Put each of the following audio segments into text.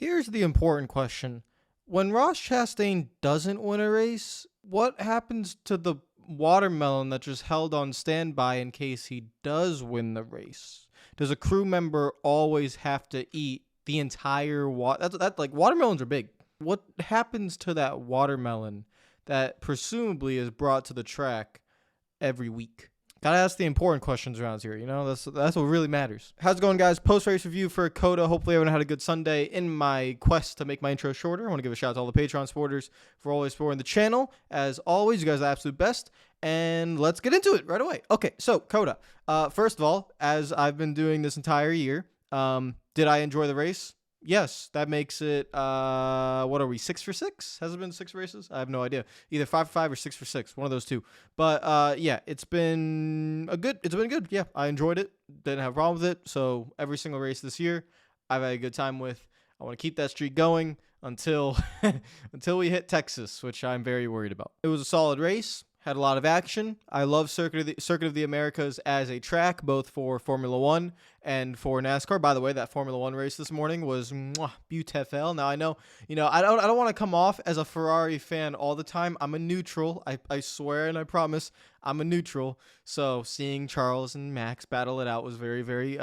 Here's the important question. When Ross Chastain doesn't win a race, what happens to the watermelon that just held on standby in case he does win the race? Does a crew member always have to eat the entire that's like watermelons are big. What happens to that watermelon that presumably is brought to the track every week? Gotta ask the important questions around here, you know? That's what really matters. How's it going, guys? Post-race review for COTA. Hopefully everyone had a good Sunday. In my quest to make my intro shorter, I want to give a shout out to all the Patreon supporters for always supporting the channel. As always, you guys are the absolute best. And let's get into it right away. Okay, so COTA. First of all, as I've been doing this entire year, did I enjoy the race? Yes, that makes it, what are we, 6 for 6? Has it been 6 races? I have no idea. Either 5 for 5 or 6 for 6, one of those two. But, yeah, it's been good. Yeah, I enjoyed it. Didn't have a problem with it. So every single race this year, I've had a good time with. I want to keep that streak going until, until we hit Texas, which I'm very worried about. It was a solid race. Had a lot of action. I love Circuit of the Americas as a track, both for Formula One and for NASCAR. By the way, that Formula One race this morning was beautiful. Now I know, I don't want to come off as a Ferrari fan all the time. I'm a neutral. I swear and I promise I'm a neutral. So seeing Charles and Max battle it out was very, very.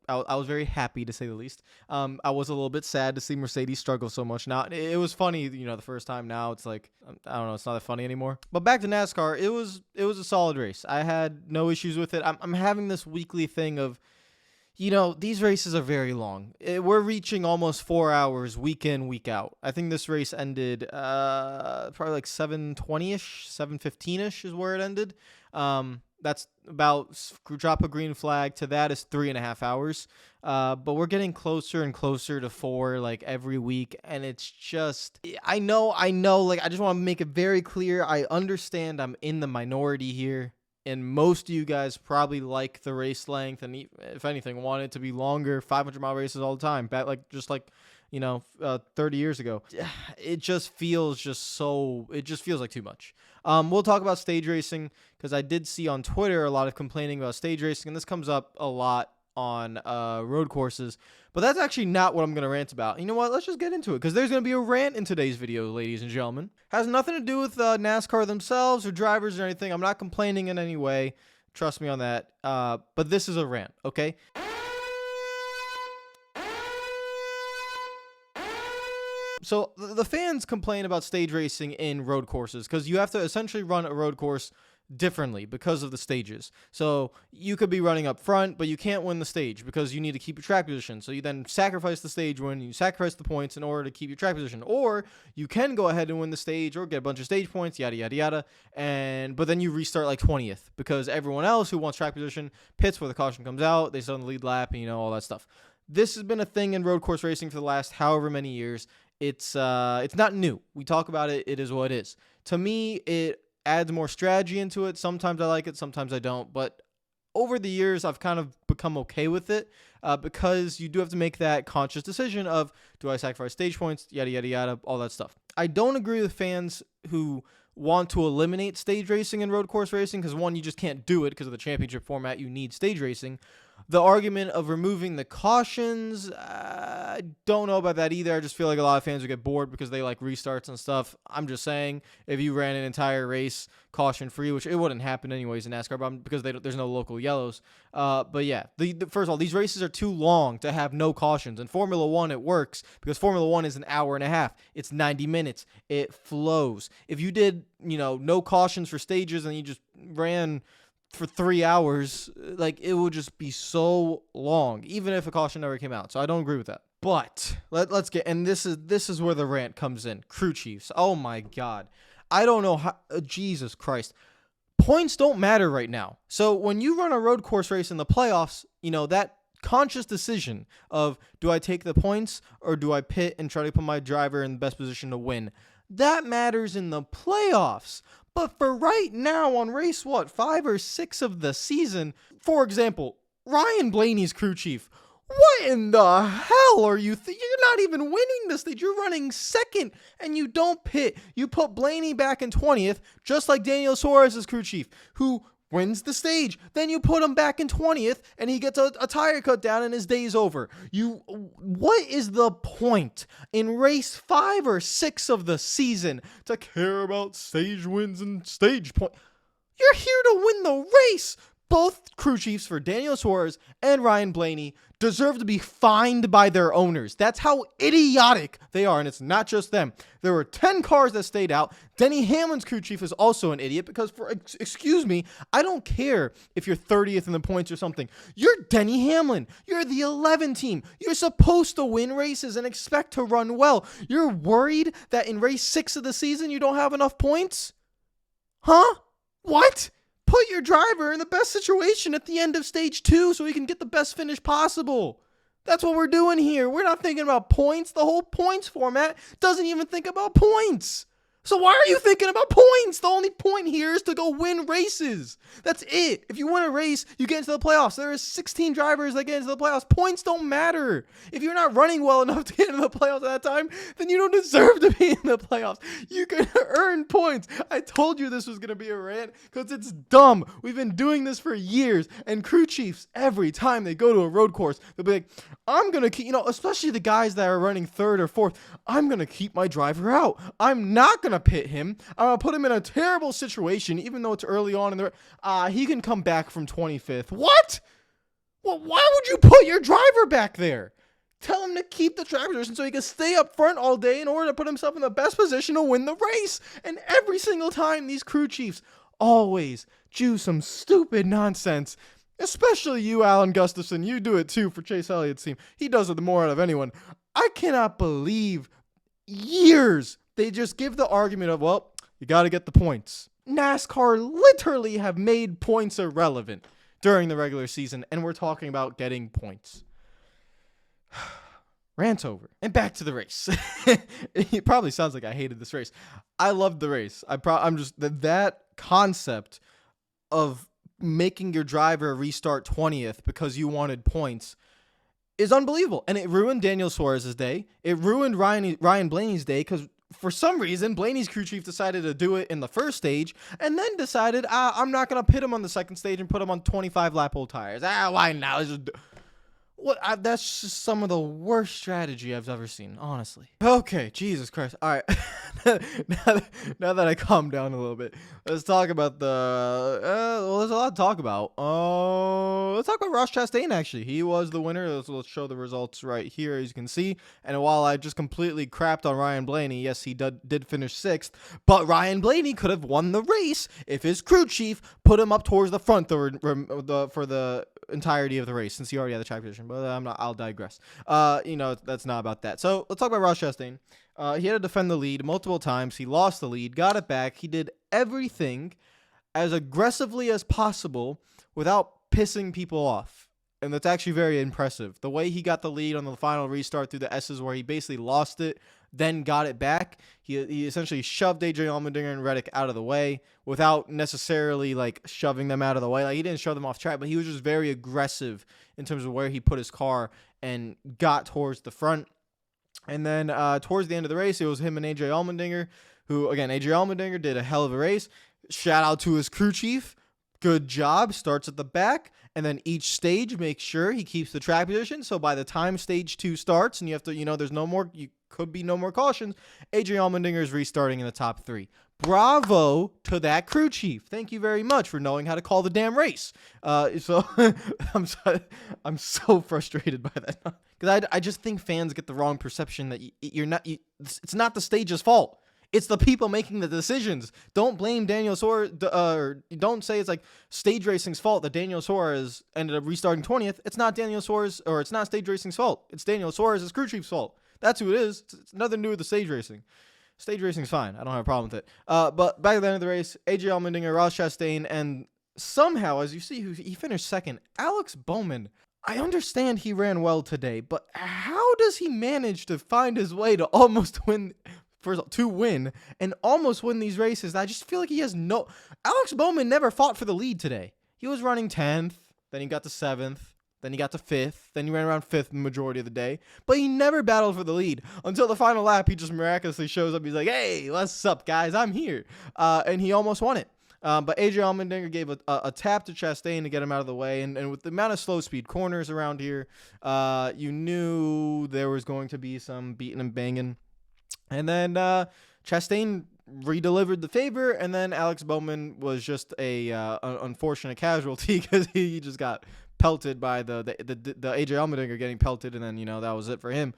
I was very happy, to say the least. I was a little bit sad to see Mercedes struggle so much. Now, it was funny, the first time. Now it's like, I don't know, it's not that funny anymore. But back to NASCAR, it was a solid race. I had no issues with it. I'm having this weekly thing of, these races are very long. We're reaching almost 4 hours week in, week out. I think this race ended probably like 7:20-ish, 7:15-ish is where it ended. That's about drop a green flag to that is 3.5 hours. But we're getting closer and closer to 4 like every week. And it's just, I know. Like, I just want to make it very clear. I understand I'm in the minority here. And most of you guys probably like the race length. And if anything, want it to be longer, 500-mile races all the time. 30 years ago. It just feels like too much. We'll talk about stage racing because I did see on Twitter a lot of complaining about stage racing, and this comes up a lot on road courses, but that's actually not what I'm going to rant about. You know what? Let's just get into it because there's going to be a rant in today's video, ladies and gentlemen. Has nothing to do with NASCAR themselves or drivers or anything. I'm not complaining in any way. Trust me on that. But this is a rant, okay? So the fans complain about stage racing in road courses because you have to essentially run a road course differently because of the stages. So you could be running up front, but you can't win the stage because you need to keep your track position. So you then sacrifice the stage win, you sacrifice the points in order to keep your track position. Or you can go ahead and win the stage or get a bunch of stage points, yada, yada, yada. But then you restart like 20th because everyone else who wants track position pits where the caution comes out. They start on the lead lap and, all that stuff. This has been a thing in road course racing for the last however many years. It's not new. We talk about it. It is what it is. To me, it adds more strategy into it. Sometimes I like it. Sometimes I don't. But over the years, I've kind of become okay with it because you do have to make that conscious decision of, do I sacrifice stage points, yada, yada, yada, all that stuff. I don't agree with fans who want to eliminate stage racing and road course racing because, one, you just can't do it because of the championship format. You need stage racing. The argument of removing the cautions, I don't know about that either. I just feel like a lot of fans would get bored because they like restarts and stuff. I'm just saying, if you ran an entire race caution-free, which it wouldn't happen anyways in NASCAR because there's no local yellows. But yeah, first of all, these races are too long to have no cautions. In Formula One, it works because Formula One is an hour and a half. It's 90 minutes. It flows. If you did, no cautions for stages and you just ran for 3 hours, like, it would just be so long, even if a caution never came out. So I don't agree with that. But let's get, and this is where the rant comes in. Crew chiefs. Oh my God. I don't know how, Jesus Christ. Points don't matter right now. So when you run a road course race in the playoffs, that conscious decision of, do I take the points or do I pit and try to put my driver in the best position to win? That matters in the playoffs. But for right now on race, 5 or 6 of the season, for example, Ryan Blaney's crew chief. What in the hell are you? You're not even winning this stage. You're running second and you don't pit. You put Blaney back in 20th, just like Daniel Suarez's crew chief, who wins the stage. Then you put him back in 20th, and he gets a tire cut down, and his day's over. What is the point in race 5 or 6 of the season to care about stage wins and stage point? You're here to win the race. Both crew chiefs for Daniel Suarez and Ryan Blaney deserve to be fined by their owners. That's how idiotic they are, and it's not just them. There were 10 cars that stayed out. Denny Hamlin's crew chief is also an idiot because, excuse me, I don't care if you're 30th in the points or something. You're Denny Hamlin. You're the 11 team. You're supposed to win races and expect to run well. You're worried that in race 6 of the season you don't have enough points? Huh? What? Put your driver in the best situation at the end of stage 2 so he can get the best finish possible. That's what we're doing here. We're not thinking about points. The whole points format doesn't even think about points. So why are you thinking about points? The only point here is to go win races. That's it. If you win a race, you get into the playoffs. There are 16 drivers that get into the playoffs. Points don't matter. If you're not running well enough to get into the playoffs at that time, then you don't deserve to be in the playoffs. You can earn points. I told you this was going to be a rant because it's dumb. We've been doing this for years. And crew chiefs, every time they go to a road course, they'll be like, I'm going to keep, especially the guys that are running 3rd or 4th, I'm going to keep my driver out. I'm not going to pit him. I'm going to put him in a terrible situation, even though it's early on in the he can come back from 25th. What? Well, why would you put your driver back there? Tell him to keep the track position so he can stay up front all day in order to put himself in the best position to win the race. And every single time, these crew chiefs always choose some stupid nonsense. Especially you, Alan Gustafson. You do it too for Chase Elliott's team. He does it more out of anyone. I cannot believe years they just give the argument of, well, you got to get the points. NASCAR literally have made points irrelevant during the regular season, and we're talking about getting points. Rant over. And back to the race. It probably sounds like I hated this race. I loved the race. I'm just that concept of making your driver restart 20th because you wanted points is unbelievable. And it ruined Daniel Suarez's day. It ruined Ryan Blaney's day because for some reason, Blaney's crew chief decided to do it in the first stage and then decided, I'm not going to pit him on the second stage and put him on 25 lap old tires. Why now? That's just some of the worst strategy I've ever seen, honestly. Okay, Jesus Christ. All right. now that I calmed down a little bit, let's talk about there's a lot to talk about. Let's talk about Ross Chastain, actually. He was the winner. Let's show the results right here, as you can see. And while I just completely crapped on Ryan Blaney, yes, he did finish 6th, but Ryan Blaney could have won the race if his crew chief put him up towards the front for the entirety of the race, since he already had the track position. But I'll digress. That's not about that. So let's talk about Ross Chastain. He had to defend the lead multiple times. He lost the lead, got it back. He did everything as aggressively as possible without pissing people off. And that's actually very impressive. The way he got the lead on the final restart through the S's, where he basically lost it, then got it back. He essentially shoved AJ Allmendinger and Reddick out of the way without necessarily shoving them out of the way. He didn't shove them off track, but he was just very aggressive in terms of where he put his car and got towards the front. And then towards the end of the race, it was him and AJ Allmendinger, who, again, AJ Allmendinger did a hell of a race. Shout out to his crew chief. Good job. Starts at the back. And then each stage, make sure he keeps the track position. So by the time stage 2 starts, and you have to, there's no more, could be no more cautions, AJ Allmendinger is restarting in the top 3. Bravo to that crew chief. Thank you very much for knowing how to call the damn race. So I'm so frustrated by that, because I just think fans get the wrong perception that it's not the stage's fault. It's the people making the decisions. Don't blame Daniel Suarez, or don't say it's stage racing's fault that Daniel Suarez ended up restarting 20th. It's not Daniel Suarez, or it's not stage racing's fault. It's Daniel Suarez's crew chief's fault. That's who it is. It's nothing to do with the stage racing. Stage racing's fine. I don't have a problem with it. But back at the end of the race, AJ Allmendinger, Ross Chastain, and somehow, as you see, he finished 2nd. Alex Bowman. I understand he ran well today, but how does he manage to find his way to almost win? To win and almost win these races? I just feel like he has no... Alex Bowman never fought for the lead today. He was running 10th, then he got to 7th, then he got to 5th, then he ran around 5th the majority of the day, but he never battled for the lead until the final lap. He just miraculously shows up. He's like, hey, what's up, guys? I'm here. And he almost won it. But AJ Allmendinger gave a tap to Chastain to get him out of the way. And with the amount of slow speed corners around here, you knew there was going to be some beating and banging. And then Chastain redelivered the favor, and then Alex Bowman was just a unfortunate casualty because he just got pelted by the AJ Allmendinger getting pelted, and then that was it for him.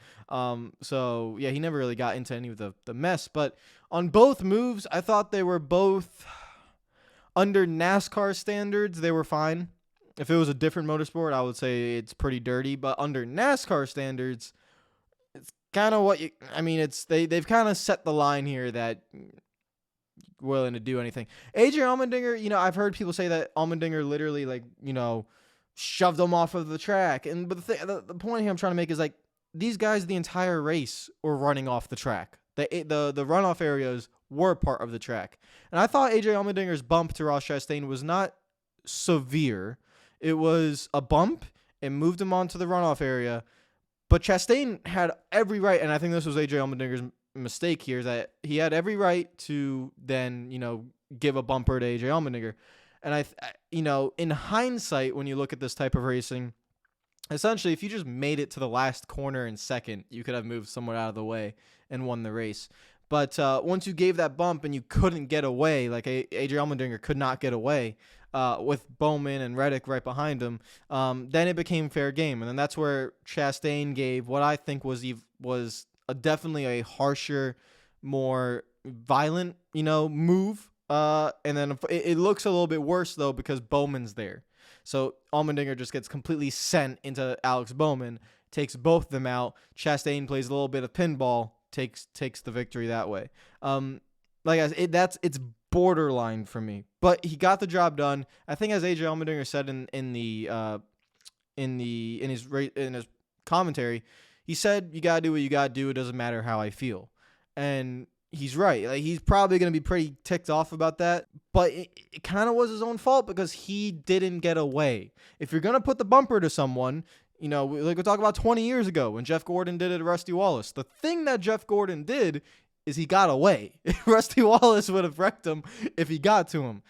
So yeah, he never really got into any of the mess. But on both moves, I thought they were both under NASCAR standards. They were fine. If it was a different motorsport, I would say it's pretty dirty. But under NASCAR standards, it's kind of what you. I mean, they've kind of set the line here that willing to do anything. AJ Allmendinger, I've heard people say that Allmendinger literally shoved them off of the track. But the point here I'm trying to make is these guys the entire race were running off the track. The runoff areas were part of the track. And I thought AJ Allmendinger's bump to Ross Chastain was not severe. It was a bump. It moved him onto the runoff area. But Chastain had every right, and I think this was AJ Allmendinger's mistake here, is that he had every right to then, give a bumper to AJ Allmendinger. And in hindsight, when you look at this type of racing, essentially, if you just made it to the last corner in second, you could have moved someone out of the way and won the race. But once you gave that bump and you couldn't get away, like AJ Allmendinger could not get away with Bowman and Reddick right behind him, then it became fair game. And then that's where Chastain gave what I think was definitely a harsher, more violent, move. And then it looks a little bit worse, though, because Bowman's there. So Allmendinger just gets completely sent into Alex Bowman, takes both of them out. Chastain plays a little bit of pinball, takes the victory that way. Like I said, it's borderline for me, but he got the job done. I think, as AJ Allmendinger said in his commentary, he said, "You gotta do what you gotta do. It doesn't matter how I feel," and he's right. He's probably going to be pretty ticked off about that, but it kind of was his own fault because he didn't get away. If you're going to put the bumper to someone, we talk about 20 years ago when Jeff Gordon did it to Rusty Wallace. The thing that Jeff Gordon did is he got away. Rusty Wallace would have wrecked him if he got to him.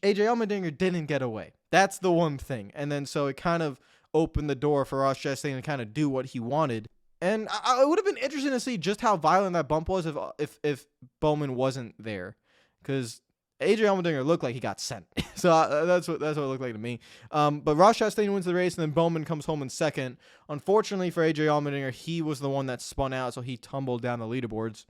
AJ Allmendinger didn't get away. That's the one thing. And then so it kind of opened the door for Ross Chastain to kind of do what he wanted. And it would have been interesting to see just how violent that bump was if Bowman wasn't there, because AJ Allmendinger looked like he got sent. So that's what it looked like to me. But Ross Chastain wins the race, and then Bowman comes home in second. Unfortunately for AJ Allmendinger, he was the one that spun out, so he tumbled down the leaderboards.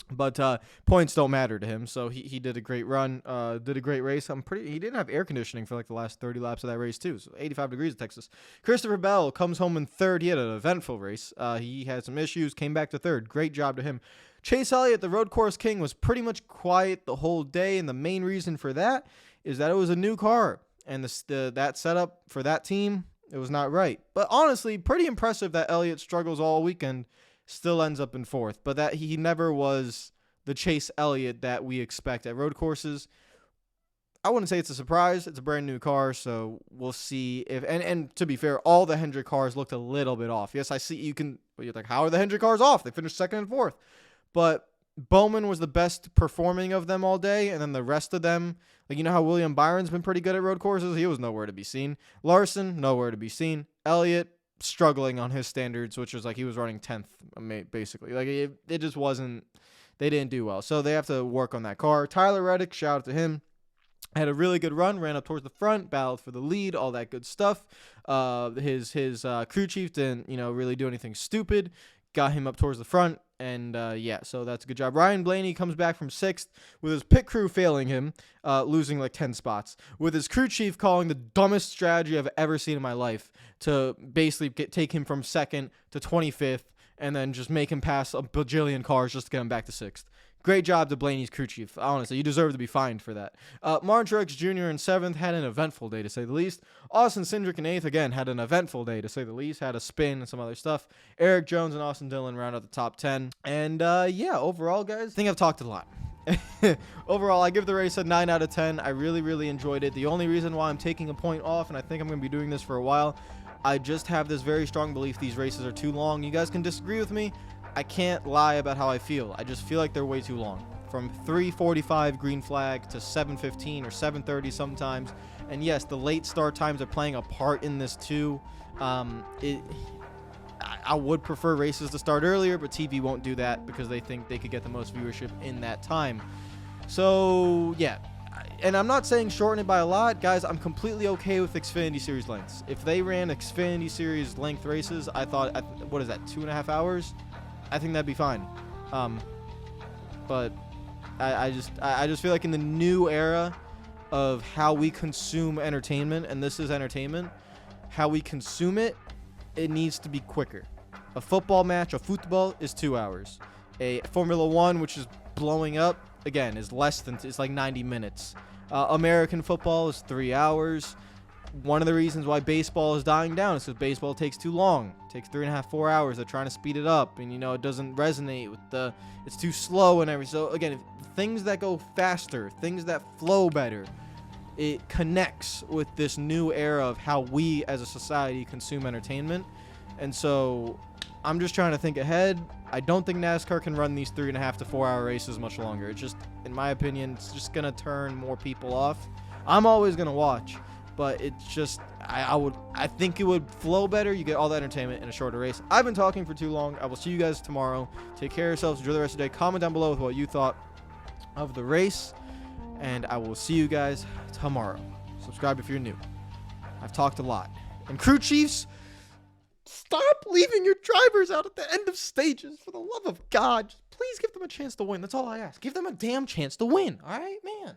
But points don't matter to him, so he did a great run, did a great race. He didn't have air conditioning for the last 30 laps of that race too, so 85 degrees in Texas. Christopher Bell comes home in third. He had an eventful race. He had some issues, came back to third. Great job to him. Chase Elliott, the road course king, was pretty much quiet the whole day, and the main reason for that is that it was a new car, and that setup for that team, it was not right. But honestly, pretty impressive that Elliott struggles all weekend, still ends up in fourth, but that he never was the Chase Elliott that we expect at road courses. I wouldn't say it's a surprise. It's a brand new car, so we'll see if. And to be fair, all the Hendrick cars looked a little bit off. Yes, I see you're like, how are the Hendrick cars off? They finished second and fourth, but Bowman was the best performing of them all day, and then the rest of them, how William Byron's been pretty good at road courses. He was nowhere to be seen. Larson, nowhere to be seen. Elliott, struggling on his standards, which was he was running 10th, basically. It just wasn't. They didn't do well, so they have to work on that car. Tyler Reddick, shout out to him. Had a really good run, ran up towards the front, battled for the lead, all that good stuff. His crew chief didn't really do anything stupid, got him up towards the front, and so that's a good job. Ryan Blaney comes back from 6th with his pit crew failing him, losing 10 spots, with his crew chief calling the dumbest strategy I've ever seen in my life to basically take him from 2nd to 25th and then just make him pass a bajillion cars just to get him back to 6th. Great job to Blaney's crew chief. Honestly, you deserve to be fined for that. Martin Truex Jr. in 7th had an eventful day, to say the least. Austin Cindric in 8th, again, had an eventful day, to say the least. Had a spin and some other stuff. Eric Jones and Austin Dillon round out the top 10. And, overall, guys, I think I've talked a lot. Overall, I give the race a 9 out of 10. I really, really enjoyed it. The only reason why I'm taking a point off, and I think I'm going to be doing this for a while, I just have this very strong belief these races are too long. You guys can disagree with me. I can't lie about how I feel. I just feel like they're way too long. from 3:45 green flag to 7:15 or 7:30 sometimes. And yes, the late start times are playing a part in this too. I would prefer races to start earlier, but TV won't do that because they think they could get the most viewership in that time. So yeah, and I'm not saying shorten it by a lot, guys. I'm completely okay with Xfinity Series lengths. If they ran Xfinity Series length races, I thought, what is that, 2.5 hours? I think that'd be fine. But I just feel like in the new era of how we consume entertainment, and this is entertainment, how we consume it, it needs to be quicker. A football match, a football, is 2 hours. A Formula One, which is blowing up, again, is it's like 90 minutes. American football is 3 hours. One of the reasons why baseball is dying down is because baseball takes too long. It takes 3.5, 4 hours. They're trying to speed it up, and it doesn't resonate with it's too slow and everything. So again, things that go faster, things that flow better, it connects with this new era of how we as a society consume entertainment. And so I'm just trying to think ahead. I don't think NASCAR can run these 3.5 to 4 hour races much longer. It's just, in my opinion, it's just going to turn more people off. I'm always going to watch, but it's just, I think it would flow better. You get all the entertainment in a shorter race. I've been talking for too long. I will see you guys tomorrow. Take care of yourselves. Enjoy the rest of the day. Comment down below with what you thought of the race, and I will see you guys tomorrow. Subscribe if you're new. I've talked a lot. And crew chiefs, stop leaving your drivers out at the end of stages. For the love of God, just please give them a chance to win. That's all I ask. Give them a damn chance to win. All right, man.